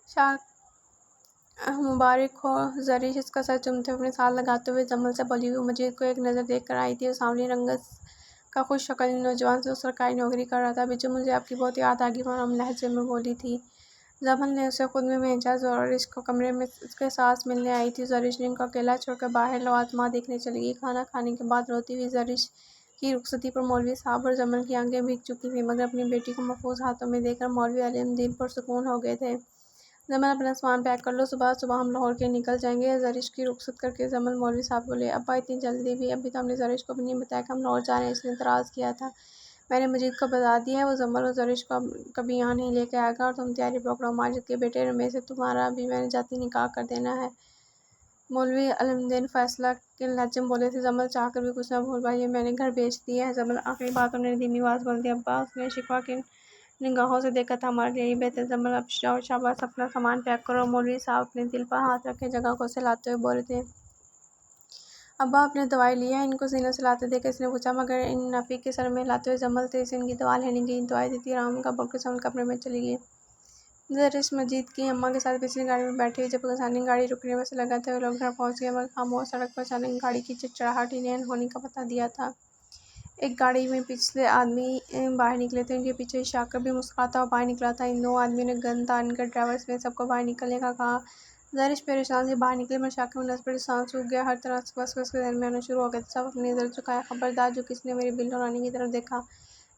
शाह मुबारक हो। ज़रिश इसका सर चूमते हुए अपने साथ लगाते हुए जमल से बोली हुई मजीद को एक नज़र देख कर आई थी। और सामने रंगत का खुश शक्ल नौजवान जो सरकारी नौकरी कर रहा था। बिजू मुझे आपकी बहुत याद आ गई, मरहम लहजे में बोली थी। जमल ने उसे खुद में भेजा। ज़रिश को कमरे में उसके साथ मिलने आई थी। ज़रिश ने उनको अकेला छोड़कर बाहर लवातमा देखने चली गई। खाना खाने के बाद रोती हुई ज़रिश की रुखसती पर मौलवी साहब और जमल की आंखें भीग चुकी थी, मगर अपनी बेटी को महफूज हाथों में देखकर मौलवी अलीम दिल पर सुकून हो गए थे। जमल अपना सामान पैक कर लो, सुबह सुबह हम लाहौर के निकल जाएंगे। ज़रिश की रुखसत करके जमल मौलवी साहब बोले, अब्बा इतनी जल्दी भी? अभी तो हमने ज़रिश को भी नहीं बताया कि हम लाहौर जा रहे हैं। इसने इतराज़ किया था। मैंने मजीद को बता दिया है, वो जमल और ज़रिश को कभी यहाँ नहीं लेके आएगा। और तुम तैयारी पकड़ो, माजिद के बेटे रमेश से तुम्हारा भी मैंने जाती निकाह कर देना है। मौलवी अलमदीन फैसला के लहजे में बोले थे। जमल चाहकर भी कुछ न बोल पाई। मैंने घर बेच दिया है। जमल आखिरी बात उन्होंने धीमी आवाज़ बोल दी। अब्बा, उसने शिकवा के निगाहों से देखा था, हमारे लिए यही बेहतर। जमल, अब जाओ, शाबाश, अपना सामान पैक करो। मौलवी साहब अपने दिल पर हाथ रखे जगह को सहलाते हुए बोले थे। अब्बा, आपने दवाई ली है? इनको सीनों से लाते देकर इसने पूछा, मगर इन नफ़ी के सर में लाते हुए जमल थे। इसे इनकी दवा लेनी गई। दवाई देती आराम का बोलकर जमल कमरे में चली गई। ज़रिश मजीद की अम्मा के साथ पिछली गाड़ी में बैठी हुई। जब अचानक गाड़ी रुकने में से लगा था, वे लोग घर पहुंच गए, मगर खामोश सड़क पर अचानक गाड़ी की चिड़चिड़ाहट ही ने अनहोनी का पता दिया था। एक गाड़ी में पिछले आदमी बाहर निकले थे। उनके पीछे शाकर भी मुस्कुराता हुआ बाहर निकला था। इन दो आदमियों ने गन तान कर ड्राइवर समेत सबको बाहर निकलने का कहा। ज़रिश परेशान से बाहर निकले, मगर शाकर में नस सांस सूख गया। हर तरह से बस उसके जहन में आना शुरू हो गया। सब अपनी नज़र झुकाया। खबरदार, जो किसी ने मेरी बिल्लो रानी की तरफ देखा।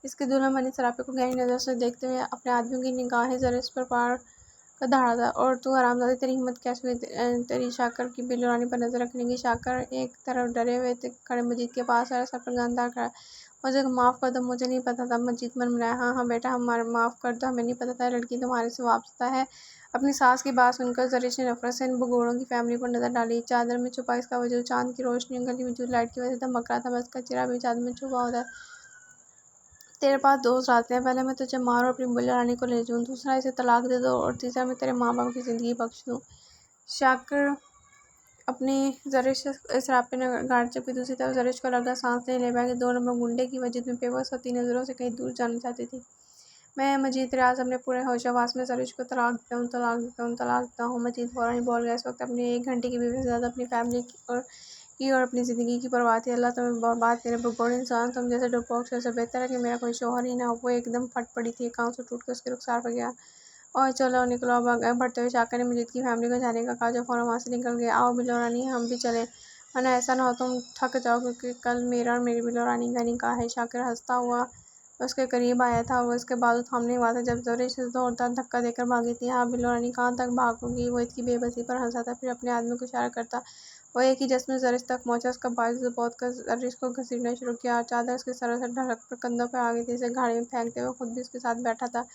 इसके दुल्हन बनी सरापे को गहरी नज़र से देखते हुए अपने आदमियों की निगाहें ज़रिश पर पार का दहाड़ा था। और तू हरामजादी, तेरी हिम्मत कैसे हुई तेरी शाकर की बिल्लो रानी पर नजर रखने की? शाकर एक तरफ डरे हुए खड़े मजीद के पास आया, सर पर गंदा खड़ा। मुझे माफ़ कर दो, मुझे नहीं पता था। मजीद मनमनाया, हाँ हाँ बेटा, हमारे माफ़ कर दो, हमें नहीं पता था लड़की तुम्हारे से वाबस्ता है। अपनी सास की बात सुनकर ज़रिश ने नफरत से इन भगोड़ों की फैमिली पर नजर डाली। चादर में छुपा इसका वजूद चांद की रोशनी गली वजूद लाइट की वजह से धमक रहा था। बस का चेहरा भी चादर में छुपा होता। तेरे पास दो रास्ते हैं, पहले मैं तुझे मारूं और अपनी बुल्ला रानी को ले जाऊं, दूसरा इसे तलाक दे दो, और तीसरा मैं तेरे माँ बाप की ज़िंदगी बख्श दूं। शाकर अपनी ज़रिश सरापे ने गाड़ जबकि दूसरी तरफ ज़रिश को लगा सांस नहीं ले पाएंगे। दो नंबर गुंडे की वजह में बेबस होती नज़रों से कहीं दूर जाना चाहती थी। मैं मजीद रियाज अपने पूरे होशावास में ज़रिश को तलाक देता हूँ, तलाक देता हूँ, तलाक देता हूँ। मजीद फ़ौरन ही बोल गया। इस वक्त अपनी 1 घंटे की बीवी से ज़्यादा अपनी फैमिली और अपनी ज़िंदगी की परवाह थी। अल्लाह तुम्हें बर्बाद करे भगोड़े इंसान, तुम जैसे डरपोक से बेहतर है कि मेरा कोई शौहर ही ना हो। वो एकदम फट पड़ी थी, कान से टूट कर उसके रुखसार पर गया। और चलो निकलो, अब आगे बढ़ते हुए शाकर ने मजीद की फैमिली को जाने का कहा, जो फ़ौरन वहाँ से निकल गया। आओ बिल्लो रानी, हम भी चले, वरना ऐसा ना हो तुम थक जाओ, क्योंकि कल मेरा और मेरी बिल्लो रानी का निकाह है। शाकर हंसता हुआ उसके करीब आया था। वो इसके बाजू थामने वाला था जब ज़रिश से जोरदार धक्का देकर भागी थी। हाँ बिल्लो रानी, कहाँ तक भागोगी? वो इसकी बेबसी पर हंसा था, फिर अपने आदमी को इशारा करता वो एक ही जश्न में ज़रिश तक पहुंचा। उसका बाजू बहुत कर ज़रिश को घसीटना शुरू किया। चादर उसके सरों से ढलक कर कंधों पर आ गई थी। इसे गाड़ी में फेंकते हुए खुद भी उसके साथ बैठा था,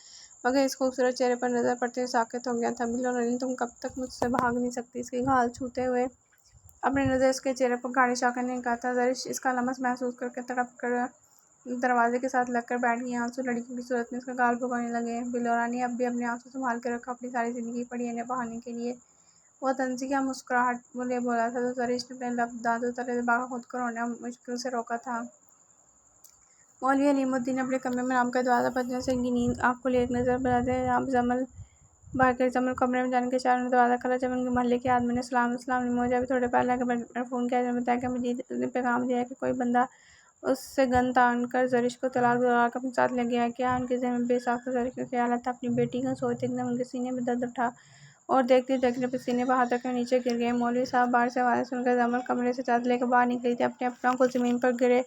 मगर इस खूबसूरत चेहरे पर नजर पड़ते हुए साकित हो गया था। बिल्लो रानी, तुम कब तक मुझसे भाग नहीं सकती? इसकी घाल छूते हुए अपनी नज़र उसके चेहरे पर गाड़ी शाकर ने कहा था। ज़रिश इसका लमस महसूस करके तड़प कर दरवाजे के साथ लगकर बैठ गई। आंसू लड़की की सूरत में उसका गाल भगोने लगे। बिल्लो रानी, अब भी अपने आंसू संभाल कर रखा, अपनी सारी जिंदगी पड़ी इन्हें बहाने के लिए। वो तंज़िया मुस्कुराहट बोले बोला था, तो ज़रिश ने अपने लब दांतों तले दबाकर खुद को रोना मुश्किल से रोका था। मौलवी अलीमुद्दीन अपने कमरे में आराम का दरवाज़ा बजने से इनकी नींद आँख खुली। एक नज़र बजाते आप जमल भागकर जमल कमरे में जाने के चारों ने दरवाज़ा खोला। जब उनके मोहल्ले के आदमी ने सलाम मुझे अभी थोड़े पहले आकर मैंने फ़ोन किया, जब बताया कि मजीद ने पैगाम दिया है कि कोई बंदा उससे गन तान कर ज़रिश को तलाक दिलवा कर अपने साथ ले गया। क्या उनके ज़हन में बेसाख्ता ज़रिश का ख्याल था? अपनी बेटी का सोचते एकदम उनके सीने में दर्द उठा और देखते देखते पसीने पर हाथ रखकर नीचे गिर गए। मौलवी साहब बाहर से आवाज़ें सुनकर जमल कमरे से चादर लेकर बाहर निकली थी। अपने अपनों को ज़मीन पर गिरे